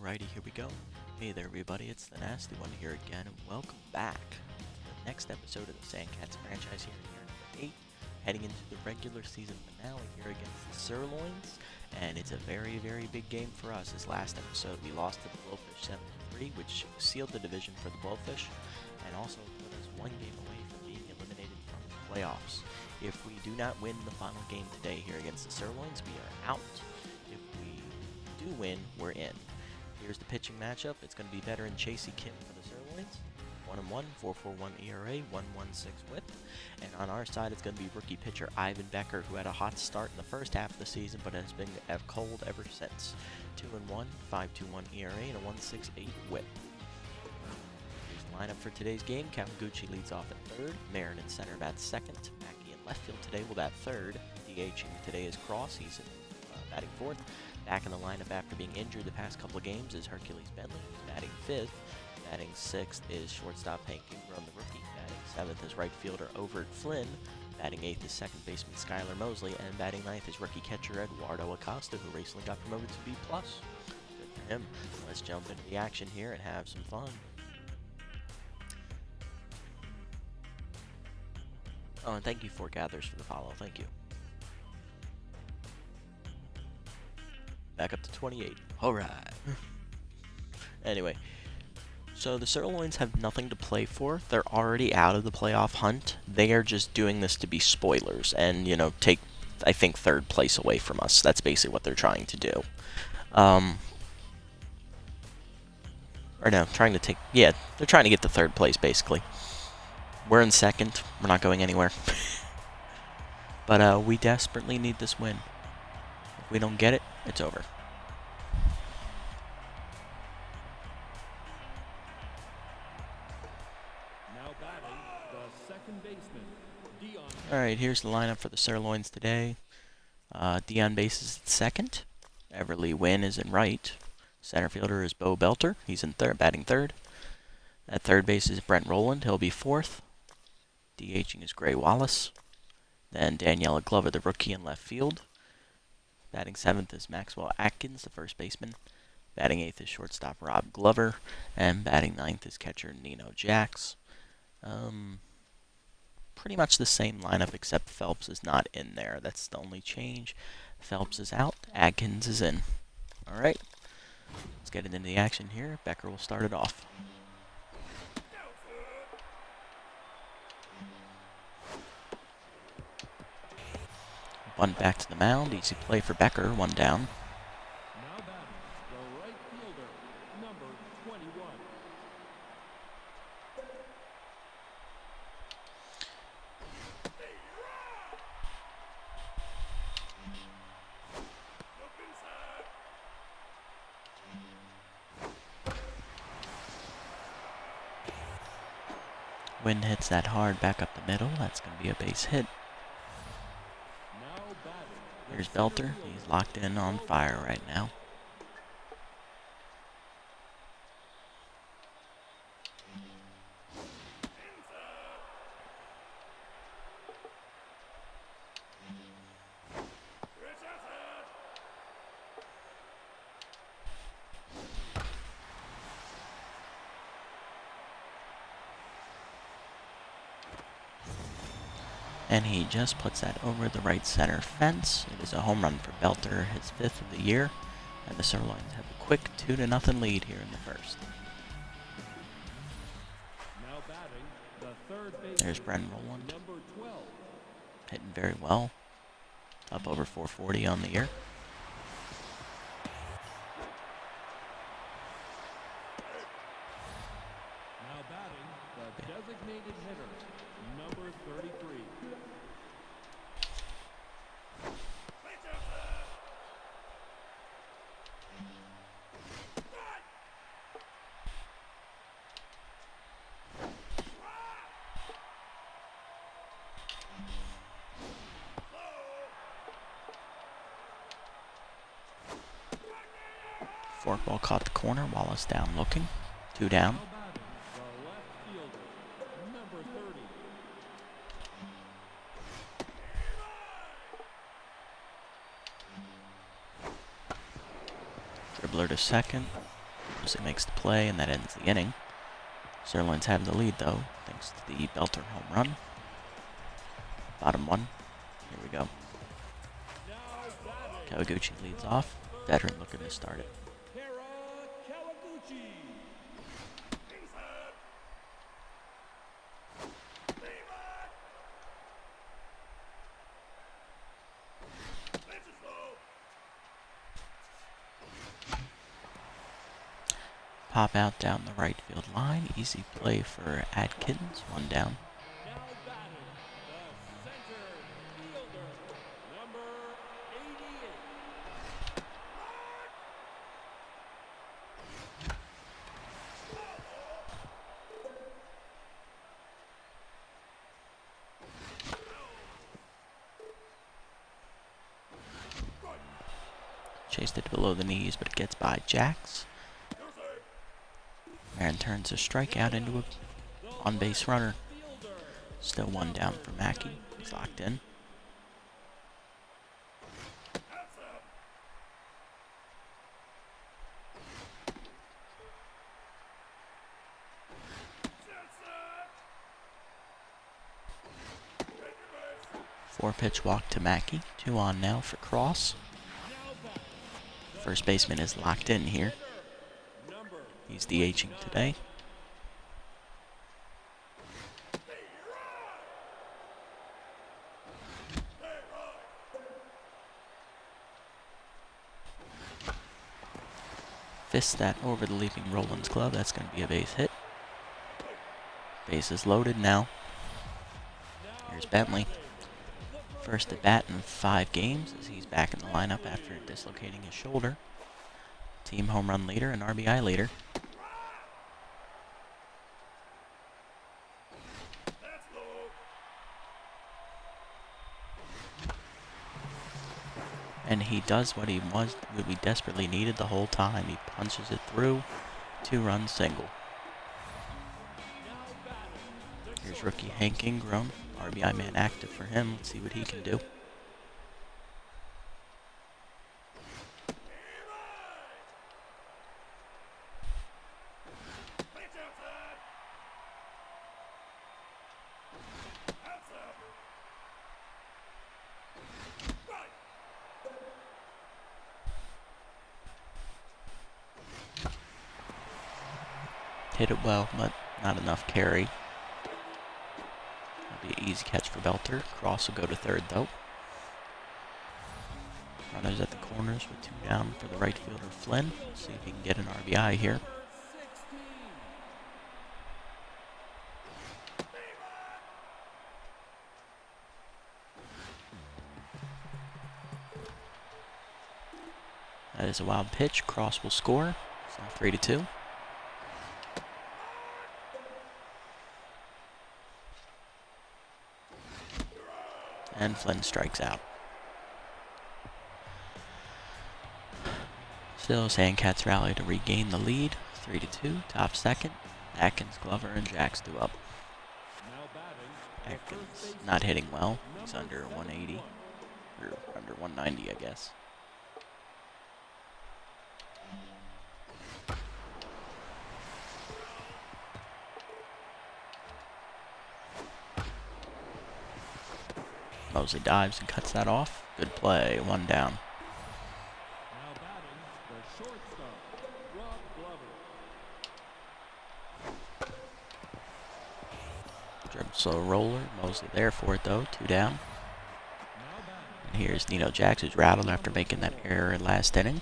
Alrighty, here we go. Hey there everybody, it's the Nasty One here again, and welcome back to the next episode of the Sandcats franchise here in year number 8, heading into the regular season finale here against the Sirloins, and it's a very, very big game for us. This last episode, we lost to the Blowfish 7-3, which sealed the division for the Blowfish, and also put us one game away from being eliminated from the playoffs. If we do not win the final game today here against the Sirloins, we are out. If we do win, we're in. Here's the pitching matchup. It's going to be veteran Chasey Kim for the Sirloins. 1-1, 4.41 ERA, 1.16 WHIP. And on our side, it's going to be rookie pitcher Ivan Becker, who had a hot start in the first half of the season, but has been cold ever since. 2-1, 5.21 ERA, and a 1.68 WHIP. Here's the lineup for today's game. Kawaguchi leads off at third. Marin in center bats second. Mackey in left field today will bat third. DHing today is Cross. He's batting fourth. Back in the lineup after being injured the past couple of games is Hercules Bentley, who's batting fifth. Batting sixth is shortstop Hank Ingram, the rookie. Batting seventh is right fielder Overt Flynn. Batting eighth is second baseman Skylar Mosley. And batting ninth is rookie catcher Eduardo Acosta, who recently got promoted to B+. Good for him. Let's jump into the action here and have some fun. Oh, and thank you, Foregathers, for the follow. Thank you. Back up to 28. Alright. Anyway, so the Sirloins have nothing to play for. They're already out of the playoff hunt. They are just doing this to be spoilers and, you know, take, I think, third place away from us. That's basically what they're trying to do. Or no, they're trying to get to third place, basically. We're in second. We're not going anywhere. But we desperately need this win. If we don't get it, it's over. Now batting, the second baseman, Dion. Alright, here's the lineup for the Sirloins today. Dion Base is at second. Everly Wynn is in right. Center fielder is Bo Belter. He's in third, batting third. At third base is Brent Rowland. He'll be fourth. DHing is Gray Wallace. Then Daniela Glover, the rookie, in left field. Batting seventh is Maxwell Atkins, the first baseman. Batting eighth is shortstop Rob Glover. And batting ninth is catcher Nino Jax. Pretty much the same lineup, except Phelps is not in there. That's the only change. Phelps is out. Atkins is in. Alright. Let's get it into the action here. Becker will start it off. One back to the mound. Easy play for Becker. One down. Now batting, the right fielder, number 21. Wynn hits that hard back up the middle. That's going to be a base hit. Now batting, the Here's center Belter. fielder, He's locked in on fire right now. And he just puts that over the right center fence. It is a home run for Belter, his fifth of the year. And the Sirloins have a quick 2-0 lead here in the first. now batting, the third baseman, There's Brent Rowland, number 12. hitting very well. Up over 440 on the year. Now batting, the designated hitter, number 33. Forkball caught the corner. Wallace down looking. 2 down. Now batting, the left fielder, number 30. Dribbler to second. Mosley makes the play, and that ends the inning. Sirloins have the lead, though, thanks to the Belter home run. Bottom one. Here we go. Kawaguchi leads off. Veteran looking to start it. Pop out down the right field line. Easy play for Atkins. One down. Chased it below the knees, but it gets by Jax. And turns a strikeout into a on-base runner. Still one down for Mackey. He's locked in. Four-pitch walk to Mackey. 2 on now for Cross. First baseman is locked in here. He's DHing today. Fists that over the leaping Rollins glove. That's going to be a base hit. Base is loaded now. Here's Bentley. First at bat in 5 games as he's back in the lineup after dislocating his shoulder. Team home run leader and RBI leader. And he does what we desperately needed the whole time. He punches it through. 2-run single. Here's rookie Hank Ingram. RBI man active for him. Let's see what he can do. Hit it well, but not enough carry. That'll be an easy catch for Belter. Cross will go to third, though. Runners at the corners with 2 down for the right fielder, Flynn. See if he can get an RBI here. That is a wild pitch. Cross will score. It's now 3-2. And Flynn strikes out. Still, Sandcats rally to regain the lead. 3-2, top second. Atkins, Glover, and Jax do up. Atkins not hitting well. He's under 180. Or under 190, I guess. Mosley dives and cuts that off. Good play. 1 down. Dribble slow roller. Mosley there for it though. 2 down. And here's Nino Jax, who's rattled after making that error in last inning.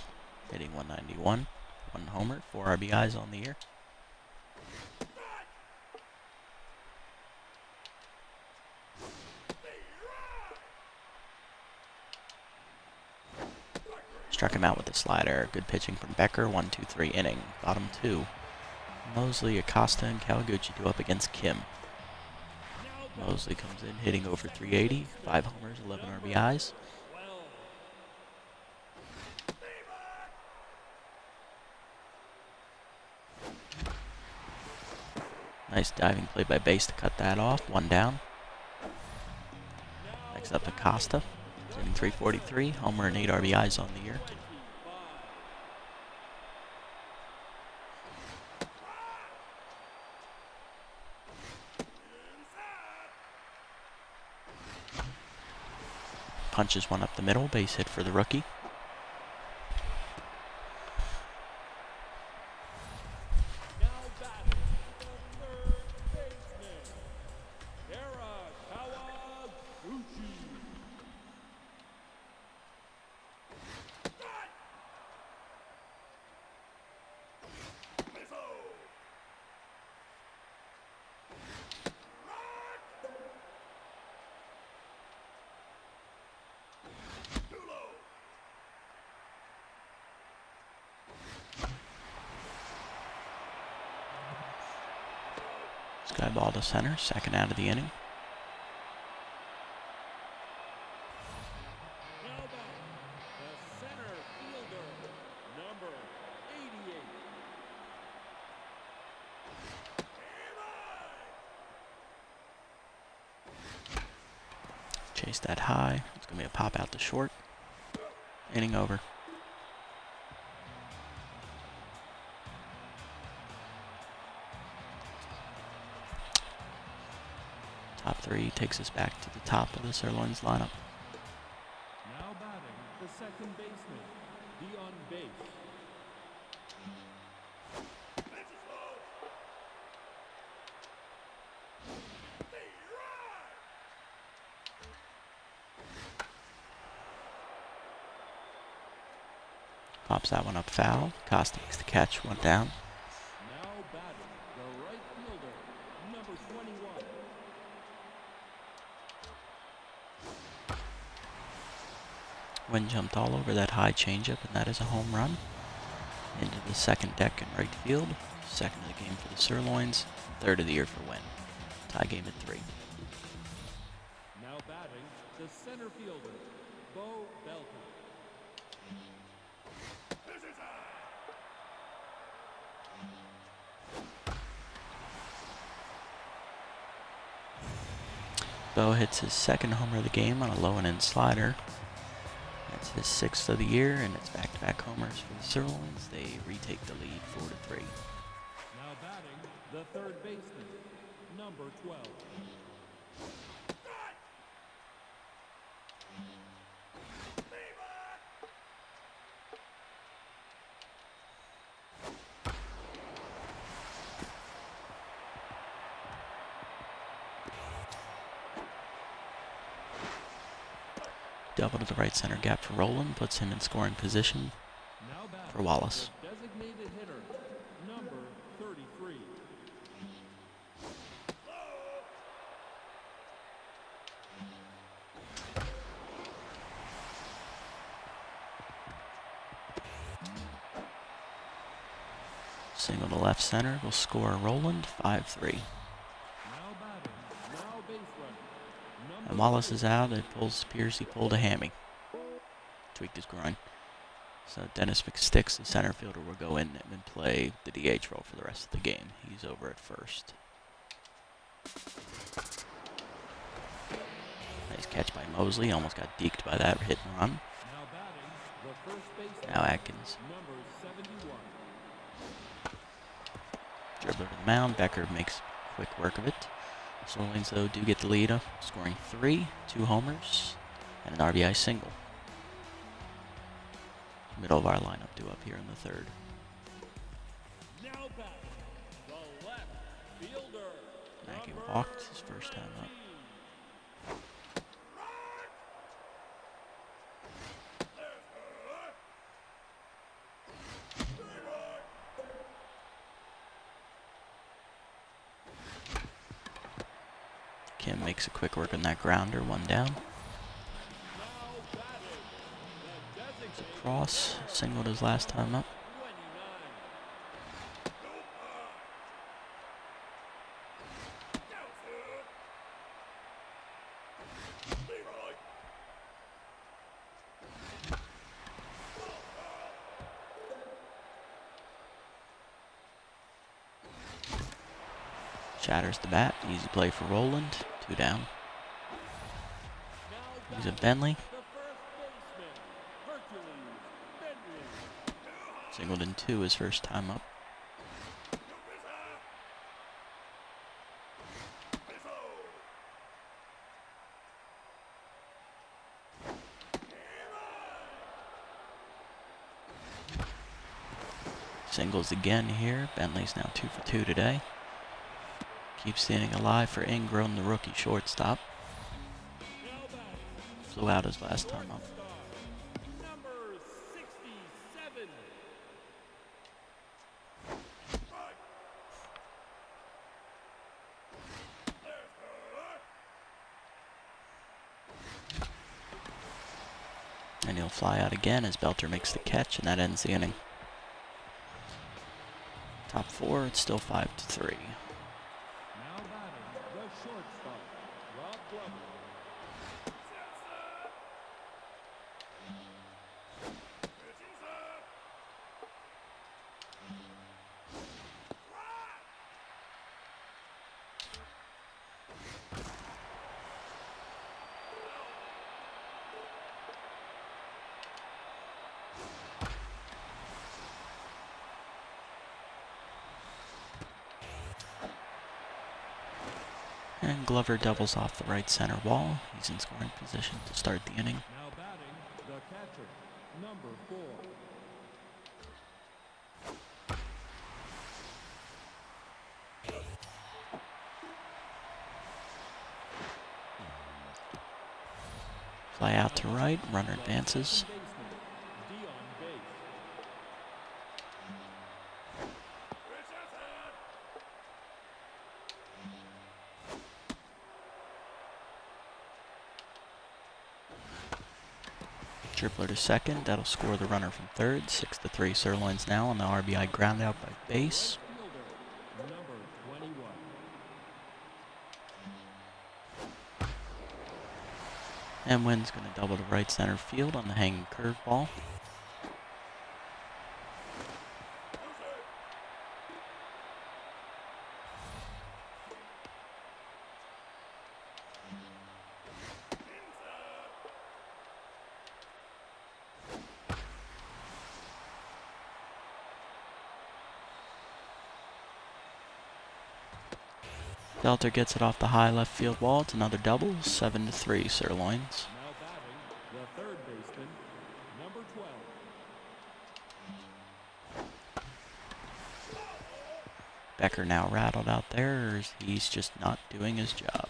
Hitting 191. 1 homer. 4 RBIs on the year. Struck him out with a slider. Good pitching from Becker. 1-2-3 inning. Bottom 2. Mosley, Acosta, and Kawaguchi do up against Kim. Mosley comes in hitting over 380. 5 homers, 11 RBIs. Nice diving play by base to cut that off. 1 down. Next up, Acosta. Hitting 343, homer and 8 RBIs on the year. punches one up the middle. Base hit for the rookie. Now batting, the third baseman, Kawaguchi. Sky ball to center, second out of the inning. Now batting, the center fielder, number 88. Chase that high. It's going to be a pop out to short. Inning over. Top three takes us back to the top of the Sirloins lineup. Now batting, the second baseman, the on base. Pops that one up foul. Costa makes the catch, one down. Now batting, the right fielder, number 21. Wind jumped all over that high changeup, and that is a home run. Into the second deck in right field. Second of the game for the Sirloins. Third of the year for Wynn. Tie game at 3. Now batting, the center fielder, Bo Belton. Bo hits his second homer of the game on a low and in slider. That's his 6th of the year, and it's back-to-back homers for the Sirloins. They retake the lead 4-3. Now batting, the third baseman, number 12. Double to the right center gap for Rowland, puts him in scoring position Now batting, for Wallace. the designated hitter, number 33. Single to left center will score Rowland 5-3. Now batting, now base runner, number And Wallace 2. is out. It appears he pulled a hammy. Tweaked his groin. So Dennis McSticks, the center fielder, will go in and play the DH role for the rest of the game. He's over at first. Nice catch by Mosley. Almost got deked by that hit and run. Now batting, the first baseman, Now Atkins. number 71. Dribbler to the mound. Becker makes quick work of it. Sirloins, though, do get the lead, scoring 3, 2 homers, and an RBI single. Middle of our lineup due up here in the third. Now batting, the left fielder, Mackey number walked his first time up. 13. Kim makes a quick work on that grounder, one down. Now batting, the designated Cross, singled his last time up. 29. Shatters the bat. Easy play for Rowland. 2 down. Now He's a batting, Bentley. the first baseman, Hercules Bentley. Singled in 2 his first time up. Singles again here. Bentley's now 2 for 2 today. Keeps the inning alive for Ingram, the rookie shortstop. Flew out his last time up. Number 67. And he'll fly out again as Belter makes the catch, and that ends the inning. Top 4, it's still 5-3. Now batting the shortstop, Rob Glover. And Glover doubles off the right center wall. He's in scoring position to start the inning. Now batting the catcher, number 4. Fly out to right, runner advances. Dribbler to second, that'll score the runner from third. 6-3 Sirloins now on the RBI ground out by base. Number 21. And Wynn's going to double to right center field on the hanging curveball. Belter gets it off the high left field wall. It's another double. 7-3 Sirloins. Now batting the third baseman, number 12. Becker now rattled out there as he's just not doing his job.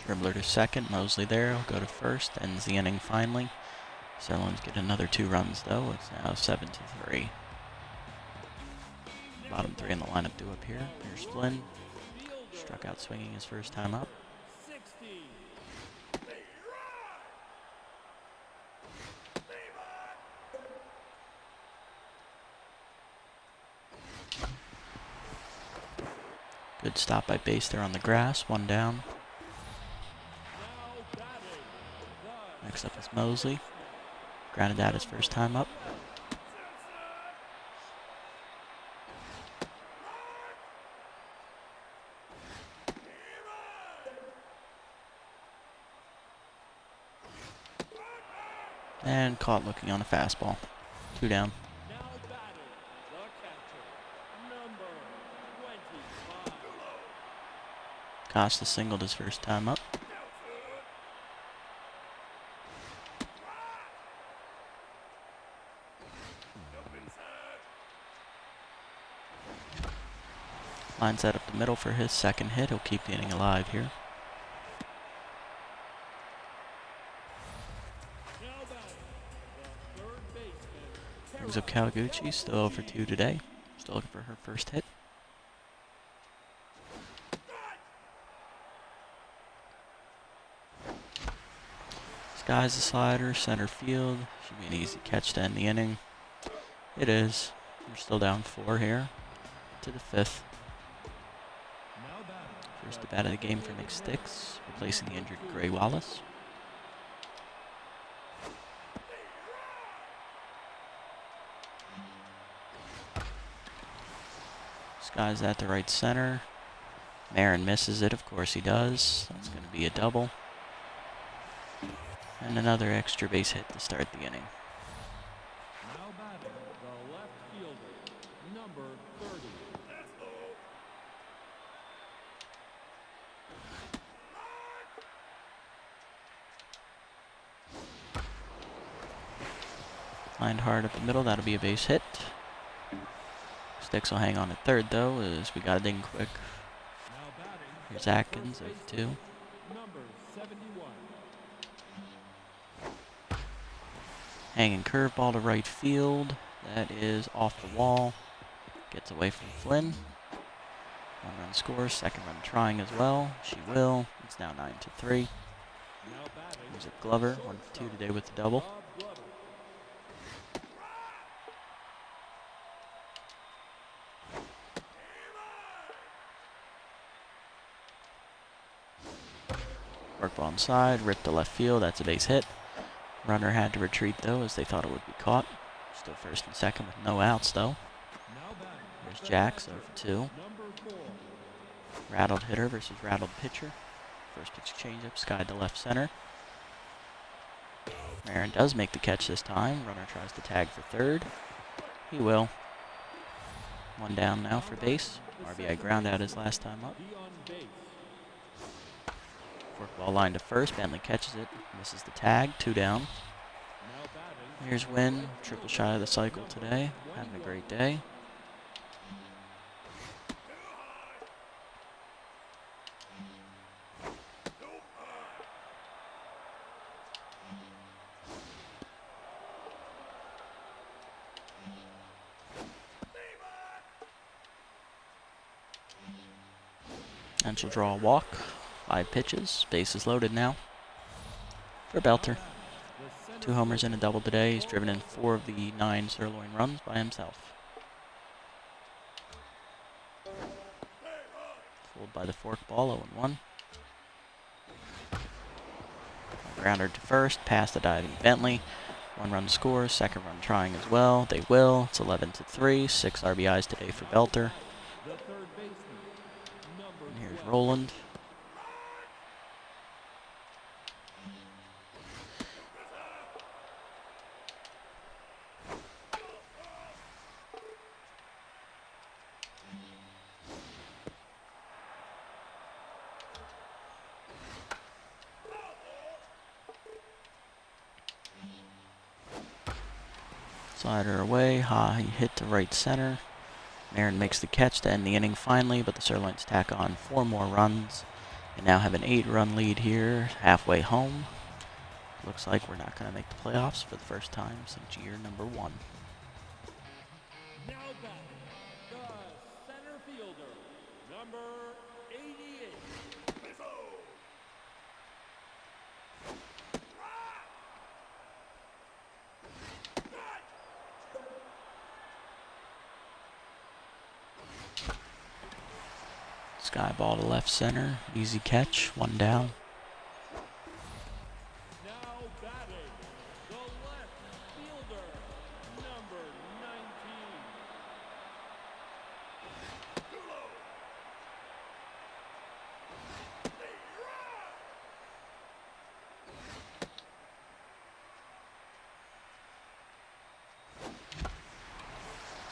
Dribbler to second, Mosley there, he'll go to first, ends the inning finally. Sirloins get another 2 runs though, it's now 7-3. Bottom 3 in the lineup due up here. Here's Flynn, struck out swinging his first time up. 60. Good stop by base there on the grass, 1 down. Now batting the Next up is Mosley. Grounded out his first time up. And caught looking on a fastball. 2 down. now batting the catcher, number 25. Costa singled his first time up. Lines that up the middle for his second hit. He'll keep the inning alive here. Now batting the third baseman, Brings up Kawaguchi, still 0 for 2 today. Still looking for her first hit. Skies the slider, center field. Should be an easy catch to end the inning. It is. We're still down 4 here to the 5th. now batting First at bat of the game for Nick Sticks, replacing the injured Gray Wallace. Skies at the right center. Marin misses it, of course he does. That's going to be a double. And another extra base hit to start the inning. Lined hard up the middle. That'll be a base hit. Sticks will hang on at third, though, as we got a ding quick. Now batting, Here's Atkins, 0-2. number 71. Hanging curveball to right field. That is off the wall. Gets away from Flynn. 1-run scores. Second run trying as well. She will. It's now 9-3. Now batting, Here's a Glover. 1-2 today with the double. Bob Glover. Work ball inside. Ripped to left field. That's a base hit. Runner had to retreat, though, as they thought it would be caught. Still first and second with no outs, though. Now batting, Here's Jax, 0-2. number 4. Rattled hitter versus rattled pitcher. First pitch changeup, skied to left center. Marin does make the catch this time. Runner tries to tag for third. He will. One down now for base. RBI ground out his last time up. Be on base. Forkball line to first. Bentley catches it. Misses the tag. 2 down. Now batting, Here's Wynn. Triple shy of the cycle today. Having a great day. And she'll draw a walk. 5 pitches. Bases loaded now for Belter. 2 homers and a double today. He's driven in 4 of the 9 sirloin runs by himself. Fooled by the forkball, 0-1. Grounder to first, past the diving Bentley. 1 run scores, second run trying as well. They will. It's 11-3. 6 RBIs today for Belter. the third baseman, number And here's 12. Roland. Slider away, high hit to right center. Marin makes the catch to end the inning finally, but the Sirloins tack on 4 more runs. And now have an 8-run lead here, halfway home. Looks like we're not going to make the playoffs for the first time since year number 1. Now batting, the center fielder, number 88. Sky ball to left center, easy catch, 1 down. Now batting, the left fielder, number 19.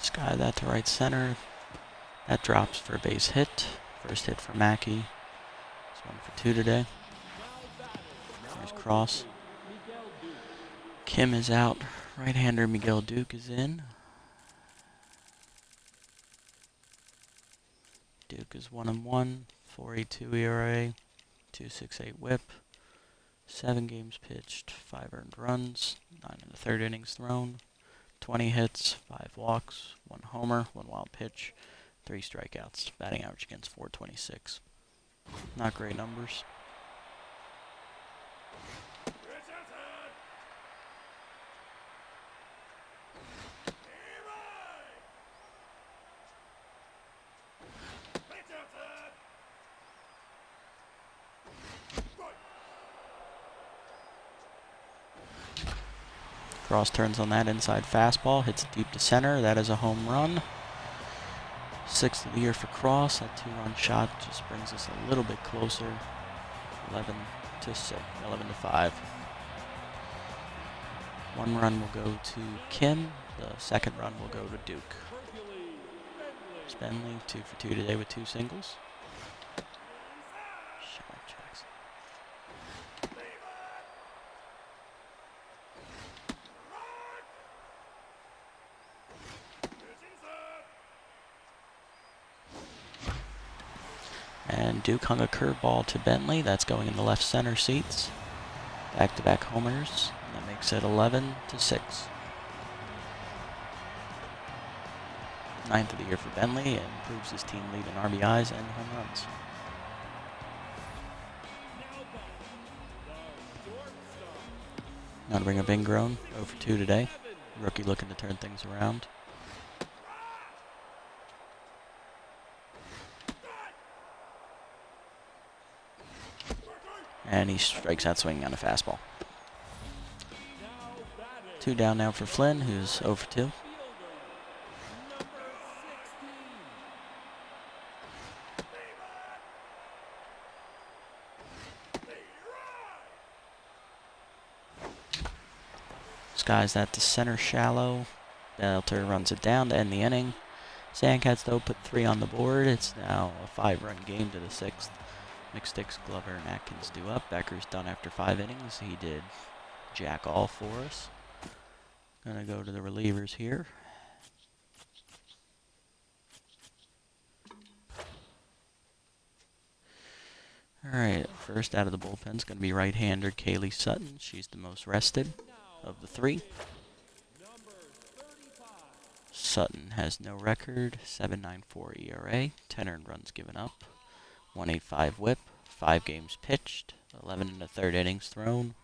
Sky that to right center. That drops for a base hit. First hit for Mackey. It's 1 for 2 today. There's Cross. Miguel Duke. Kim is out. Right-hander Miguel Duke is in. Duke is 1-1, 4.82 ERA, 2.68 WHIP, 7 games pitched, 5 earned runs, 9 1/3 innings thrown, 20 hits, 5 walks, 1 homer, 1 wild pitch, 3 strikeouts. Batting average against .426. Not great numbers. Cross turns on that inside fastball, hits it deep to center. That is a home run. 6th of the year for Cross. That 2-run shot just brings us a little bit closer. 11-6, 11-5. 1 run will go to Kim. The 2nd run will go to Duke. Bentley, 2 for 2 today with 2 singles. Shut up, Jackson. And Duke hung a curveball to Bentley. That's going in the left center seats. Back-to-back homers. And that makes it 11-6. Ninth of the year for Bentley, and improves his team lead in RBIs and home runs. Now to bring up Ingram, 0 for 2 today. Rookie looking to turn things around. And he strikes out swinging on a fastball. 2 down now for Flynn, who's 0 for 2. Skies that to center shallow. Belter runs it down to end the inning. Sandcats, though, put 3 on the board. It's now a 5-run game to the 6th. McSticks, Glover, and Atkins due up. Becker's done after 5 innings. He did jack all for us. Gonna go to the relievers here. Alright, first out of the bullpen is going to be right-hander Kaylee Sutton. She's the most rested of the 3. Sutton has no record, 7.94 ERA, 10 earned runs given up, 1.85 whip, 5 games pitched, 11 1/3 innings thrown,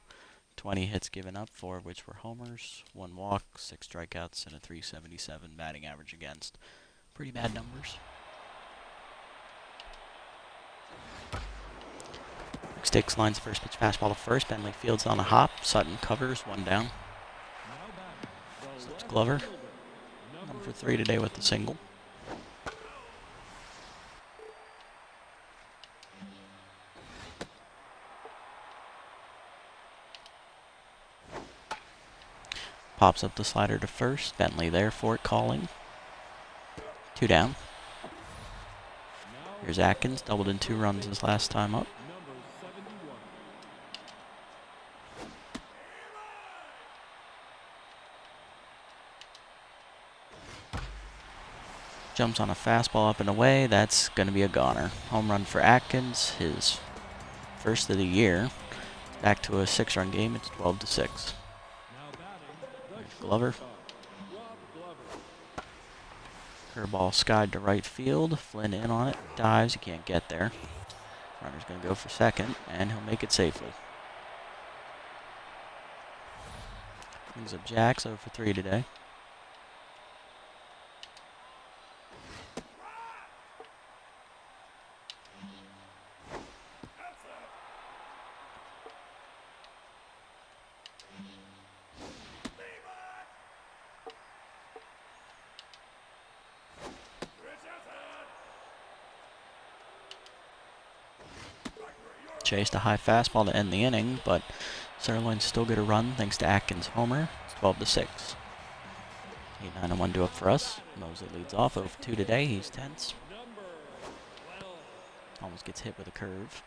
20 hits given up, 4 of which were homers, 1 walk, 6 strikeouts, and a .377 batting average against. Pretty bad numbers. Sticks lines first pitch fastball to first. Bentley fields on a hop. Sutton covers, 1 down. Slips Glover. 1 for 3 today with the single. Pops up the slider to first. Bentley there for it, calling. 2 down. Here's Atkins, doubled in 2 runs his last time up. Jumps on a fastball up and away. That's going to be a goner. Home run for Atkins, his first of the year. Back to a 6-run game. It's 12-6. There's Glover. Curveball skied to right field. Flynn in on it. Dives. He can't get there. Runner's going to go for second, and he'll make it safely. Brings up Jacks, 0 for 3 today. Chased a high fastball to end the inning, but Sirloins still get a run thanks to Atkins' homer. It's 12-6. 8-9-1 due up for us. Mosley leads off, 0 for 2 today. He's tense. Almost gets hit with a curve.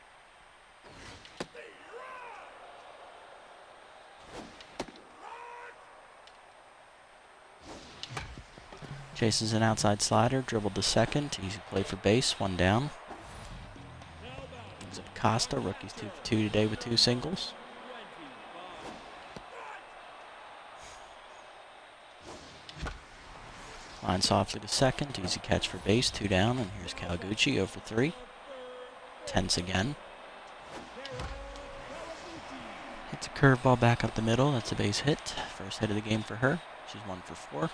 Chases an outside slider, dribbled to second. Easy play for base, 1 down. Costa, rookie's 2 for 2 today with 2 singles. Line softly to second, easy catch for base, 2 down, and here's Kawaguchi, 0 for 3. Tense again. Hits a curveball back up the middle, that's a base hit. First hit of the game for her, she's 1 for 4.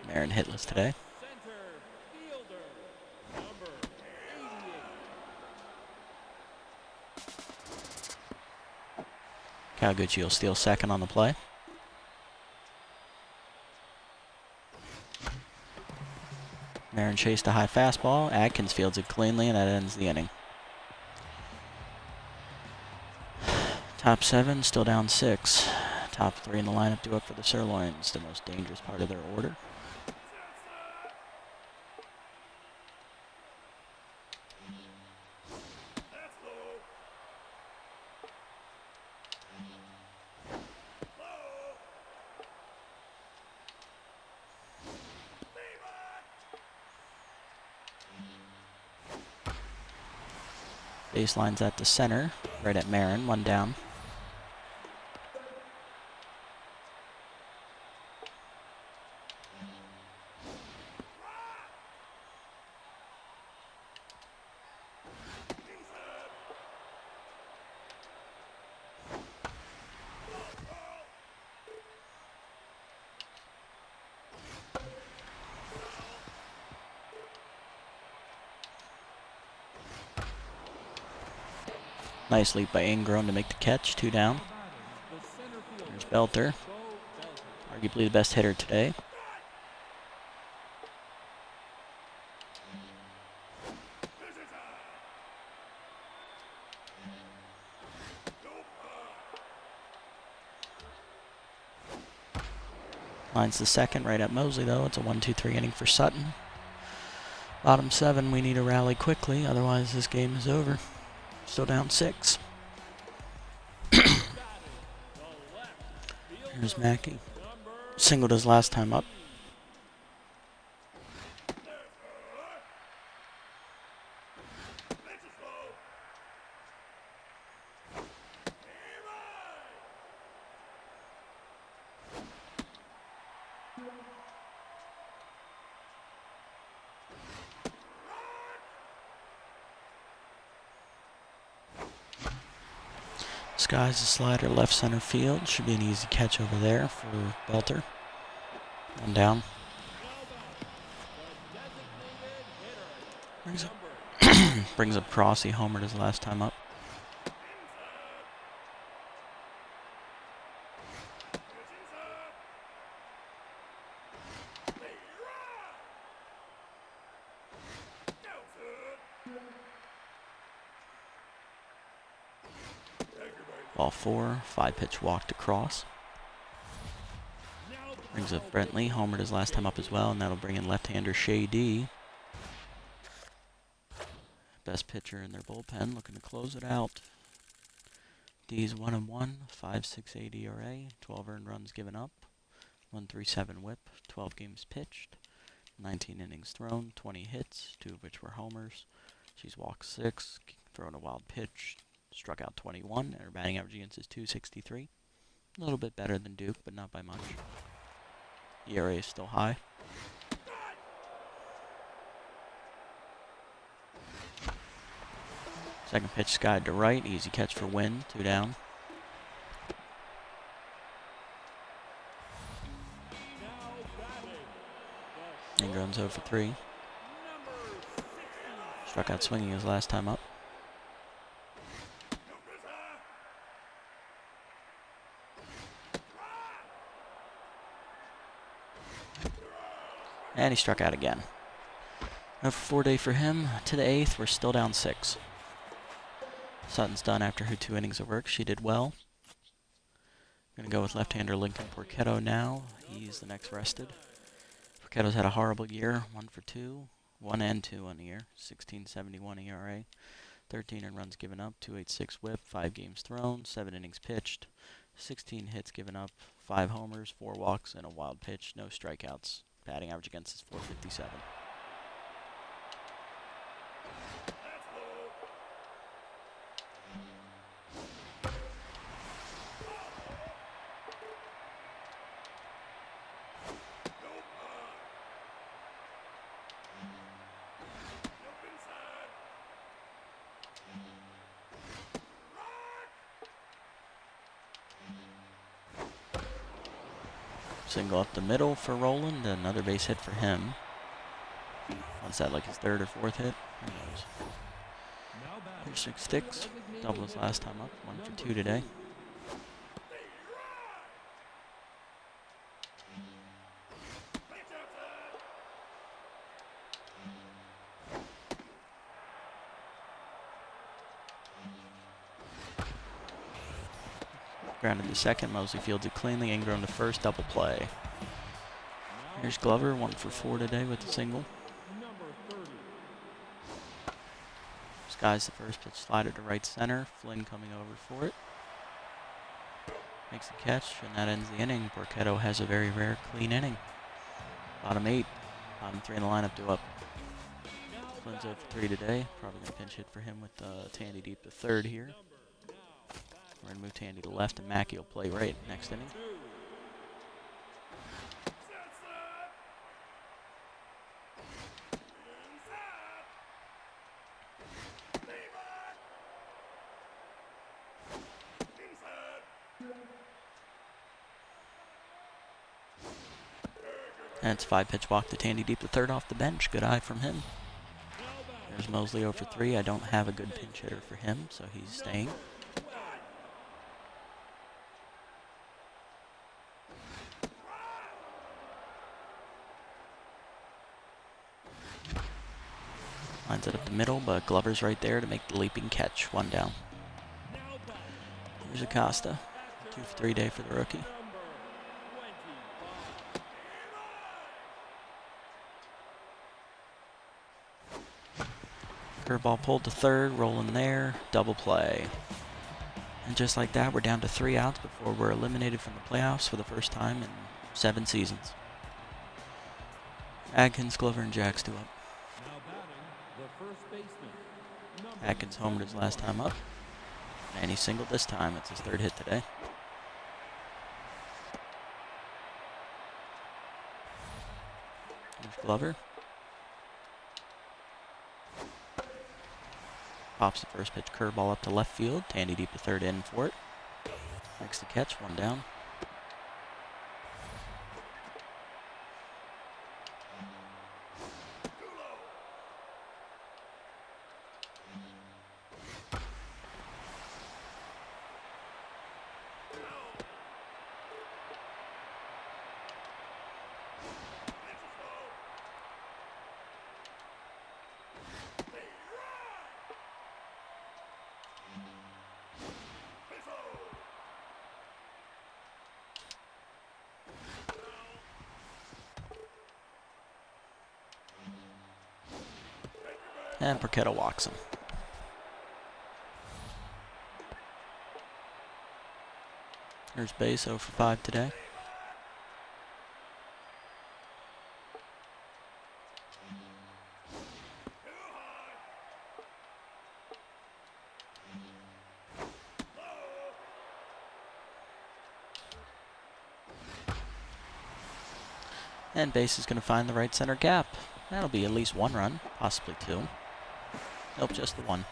Marin hitless today. Kawaguchi will steal second on the play. Marin chased a high fastball. Atkins fields it cleanly, and that ends the inning. Top 7, still down 6. Top 3 in the lineup due up for the Sirloins, the most dangerous part of their order. Baselines at the center, right at Marin, 1 down. Nice leap by Ingram to make the catch, 2 down. There's Belter, arguably the best hitter today. Lines the second, right at Mosley, though. It's a 1-2-3 inning for Sutton. Bottom 7, we need to rally quickly, otherwise this game is over. Still down 6. Here's Mackey. Singled his last time up. Skies a slider left center field. Should be an easy catch over there for Belter. 1 down. Brings up Cross. He homered his last time up. Ball 4, 5-pitch walk to Cross. Brings up Brentley, homered his last time up as well, and that'll bring in left-hander Shady. Best pitcher in their bullpen, looking to close it out. D's 1-1, 5.68 ERA, 12 earned runs given up, 1.37 WHIP, 12 games pitched, 19 innings thrown, 20 hits, 2 of which were homers. She's walked 6, thrown a wild pitch, struck out 21, and her batting average against is .263. A little bit better than Duke, but not by much. ERA is still high. Second pitch skied to right, easy catch for Wynn, 2 down. Ingram's 0 for 3. Struck out swinging his last time up. And he struck out again. 0 for 4 day for him. To the 8th, we're still down 6. Sutton's done after her 2 innings of work. She did well. Going to go with left-hander Lincoln Porchetto now. He's the next rested. Porchetto's had a horrible year. 1 for 2. 1 and 2 on the year. 16.71 ERA. 13 in runs given up. 2.86 WHIP. 5 games thrown. 7 innings pitched. 16 hits given up. 5 homers. 4 walks and a wild pitch. No strikeouts. Batting average against is .457. Single up the middle for Roland, another base hit for him. What's that, like his 3rd or 4th hit? Who knows? Here's 6 sticks, double his last time up, 1 for 2 today. Grounded to second, Mosley fields it cleanly, Ingram to first, double play. Here's Glover, 1 for 4 today with the single. Skies the first pitch, slider to right center, Flynn coming over for it. Makes the catch, and that ends the inning. Porchetto has a very rare clean inning. Bottom 8, bottom 3 in the lineup do up. Flynn's 0 for 3 today. Probably going to pinch hit for him with Tandy deep to third here. We're going to move Tandy to left, and Mackey will play right next inning. And it's a 5-pitch walk to Tandy deep to third off the bench. Good eye from him. There's Mosley 0 for 3. I don't have a good pinch hitter for him, so he's staying. Lines it up the middle, but Glover's right there to make the leaping catch. 1 down. Here's Acosta. 2 for 3 day for the rookie. Curveball pulled to third, rolling there, double play. And just like that, we're down to 3 outs before we're eliminated from the playoffs for the first time in 7 seasons. Adkins, Glover, and Jax 2 up. Atkins homered his last time up, and he singled this time. It's his 3rd hit today. Here's Glover. Pops the first pitch curveball up to left field. Tandy deep to third in for it. Makes the catch, 1 down. And Porchetto walks him. Here's Base 0 for 5 today. And Base is going to find the right center gap. That'll be at least 1 run, possibly 2. Nope, just the 1.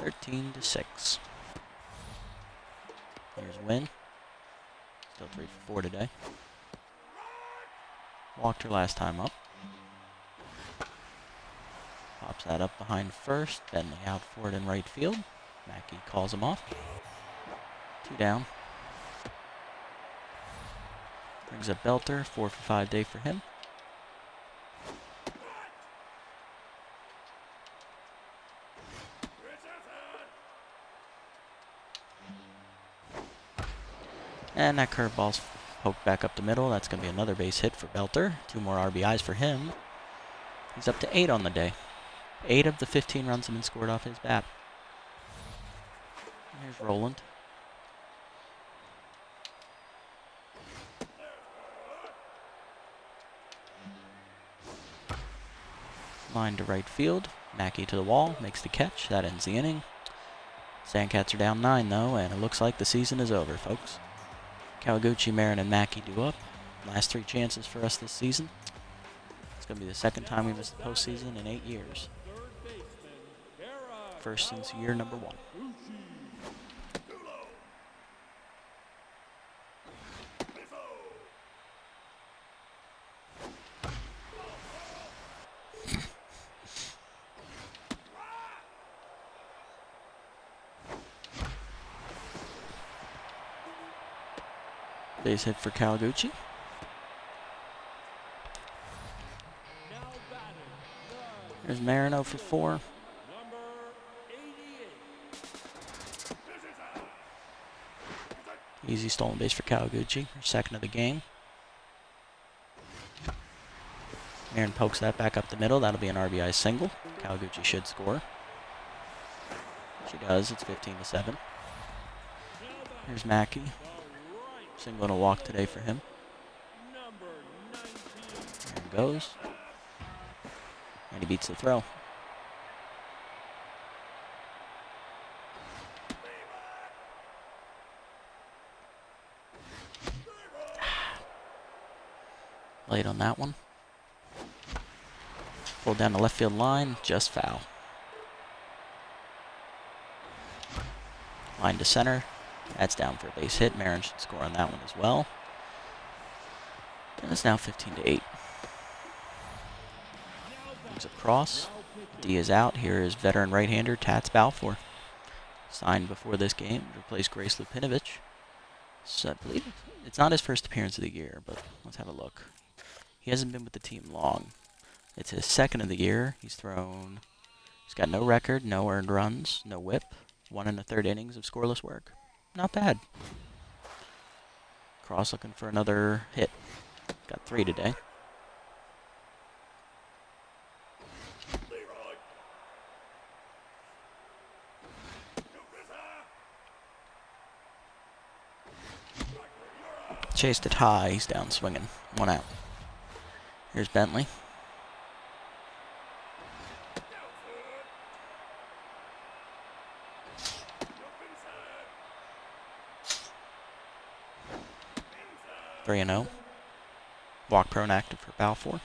13-6. Here's Wynn. Still 3 for 4 today. Walked her last time up. Pops that up behind first. Bentley out for it in right field. Mackey calls him off. 2 down. Brings up Belter. 4 for 5 day for him. And that curveball's poked back up the middle. That's going to be another base hit for Belter. 2 more RBIs for him. He's up to 8 on the day. 8 of the 15 runs have been scored off his bat. Here's Roland. Line to right field. Mackey to the wall. Makes the catch. That ends the inning. Sandcats are down 9, though, and it looks like the season is over, folks. Kawaguchi, Marin, and Mackey do up. Last 3 chances for us this season. It's going to be the 2nd time we missed the postseason in 8 years. First since year number 1. Base hit for Kawaguchi. There's Marin 0 for 4. Easy stolen base for Kawaguchi, her 2nd of the game. Marin pokes that back up the middle. That'll be an RBI single. Kawaguchi should score. She does. It's 15-7. Here's Mackey. Single and a walk today for him. There it goes. And he beats the throw. Late on that one. Pulled down the left field line, just foul. Line to center. That's down for a base hit. Marin should score on that one as well. And it's now 15-8. Moves across. D is out. Here is veteran right-hander Tats Balfour. Signed before this game to replace Grace Lupinovich. So I believe it's not his first appearance of the year, but let's have a look. He hasn't been with the team long. It's his second of the year. He's got no record, no earned runs, no whip. 1 1/3 innings of scoreless work. Not bad. Cross looking for another hit. Got 3 today. Chased it high. He's down swinging. 1 out. Here's Bentley. Three and 0. Walk prone active for Balfour.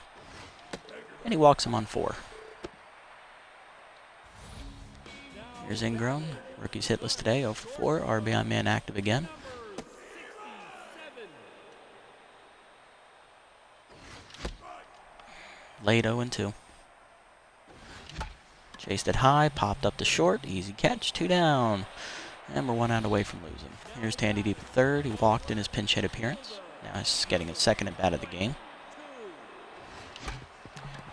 And he walks him on 4. Here's Ingram. Rookie's hitless today, 0 for 4. RBI man active again. Late 0 and 2. Chased it high, popped up to short. Easy catch, 2 down. And we're 1 out away from losing. Here's Tandy Deep at third. He walked in his pinch hit appearance. Now he's getting his second at bat of the game.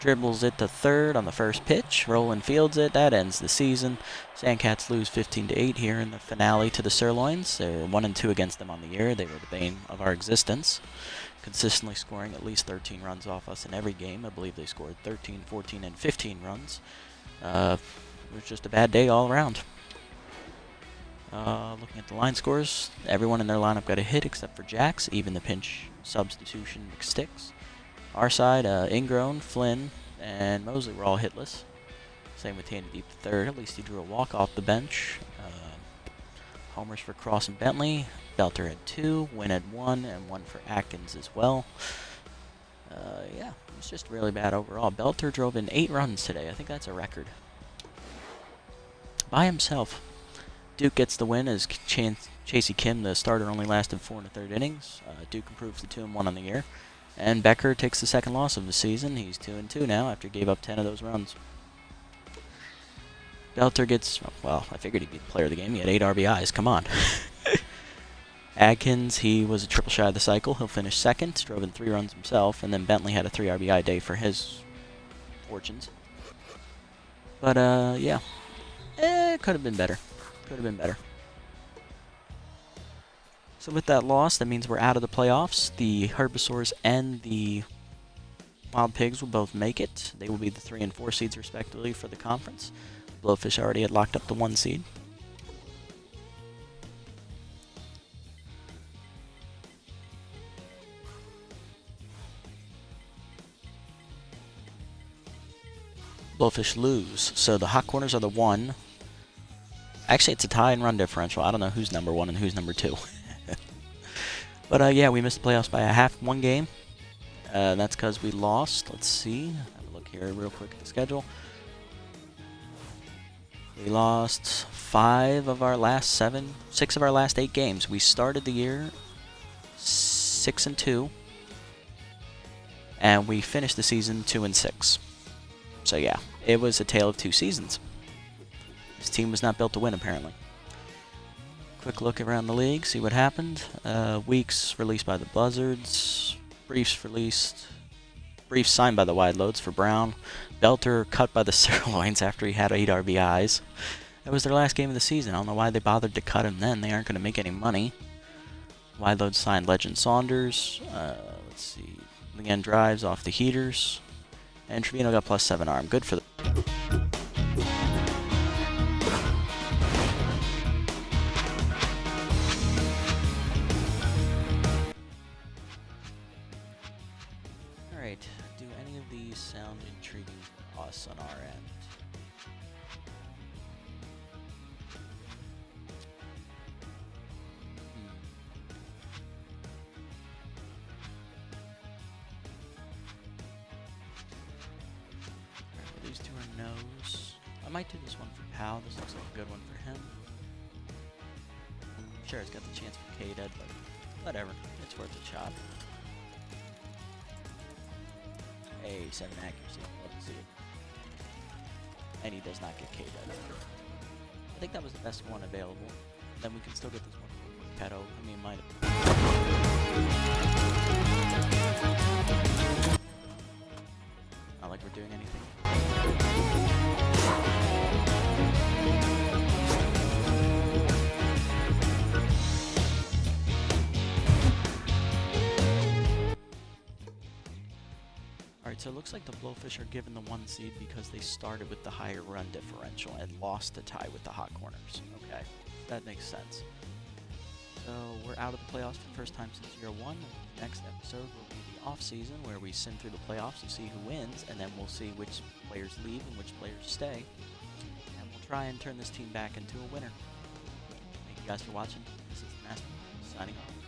Dribbles it to third on the first pitch. Roland fields it. That ends the season. Sandcats lose 15-8 here in the finale to the Sirloins. They're 1 and 2 against them on the year. They were the bane of our existence, consistently scoring at least 13 runs off us in every game. I believe they scored 13, 14, and 15 runs. It was just a bad day all around. Looking at the line scores, everyone in their lineup got a hit except for Jax. Even the pinch substitution sticks. Our side, Ingram, Flynn, and Mosley were all hitless. Same with Tandy Deep third. At least he drew a walk off the bench. Homers for Cross and Bentley. Belter had 2, Wynn had 1, and 1 for Atkins as well. Yeah, it was just really bad overall. Belter drove in 8 runs today. I think that's a record. By himself. Duke gets the win as Chasey Kim, the starter, only lasted 4 1/3 innings. Duke improves to 2-1 on the year. And Becker takes the second loss of the season. He's 2 and 2 now after he gave up 10 of those runs. Belter gets, well, I figured he'd be the player of the game. He had 8 RBIs. Come on. Adkins, he was a triple shy of the cycle. He'll finish second. Drove in 3 runs himself. And then Bentley had a 3 RBI day for his fortunes. But, yeah. It could have been better. Could have been better. So with that loss, that means we're out of the playoffs. The Herbisaurs and the Wild Pigs will both make it. They will be the 3 and 4 seeds respectively for the conference. Blowfish already had locked up the 1 seed. Blowfish lose. So the hot corners are the 1. Actually, it's a tie and run differential. I don't know who's number 1 and who's number 2. But, yeah, we missed the playoffs by 1 game. That's because we lost. Let's see. Have a look here real quick at the schedule. We lost 6 of our last 8 games. We started the year 6 and 2. And we finished the season 2 and 6. So, yeah, it was a tale of 2 seasons. This team was not built to win, apparently. Quick look around the league, see what happened. Weeks released by the Buzzards. Briefs signed by the Wide Loads for Brown. Belter cut by the Sirloins after he had 8 RBIs. That was their last game of the season. I don't know why they bothered to cut him then. They aren't going to make any money. Wide Loads signed Legend Saunders. Let's see. Leanne drives off the heaters. And Trevino got +7 arm. Good for the... Alright, do any of these sound intriguing to us on our end? knows? I might do this one for Pal. This looks like a good one for him. Sure, it's got the chance for K-Dead, but whatever. It's worth a shot. Hey, 7 accuracy. Love to see it. And he does not get K-Dead. I think that was the best one available. Then we can still get this one for Porchetto. I mean, might have. Not like we're doing anything. Alright, so it looks like the Blowfish are given the 1 seed because they started with the higher run differential and lost the tie with the Hot Corners. Okay, that makes sense. So we're out of the playoffs for the first time since year 1. Next episode will be the off season where we sim through the playoffs and see who wins, and then we'll see which players leave and which players stay. And we'll try and turn this team back into a winner. Thank you guys for watching. This is the Master signing off.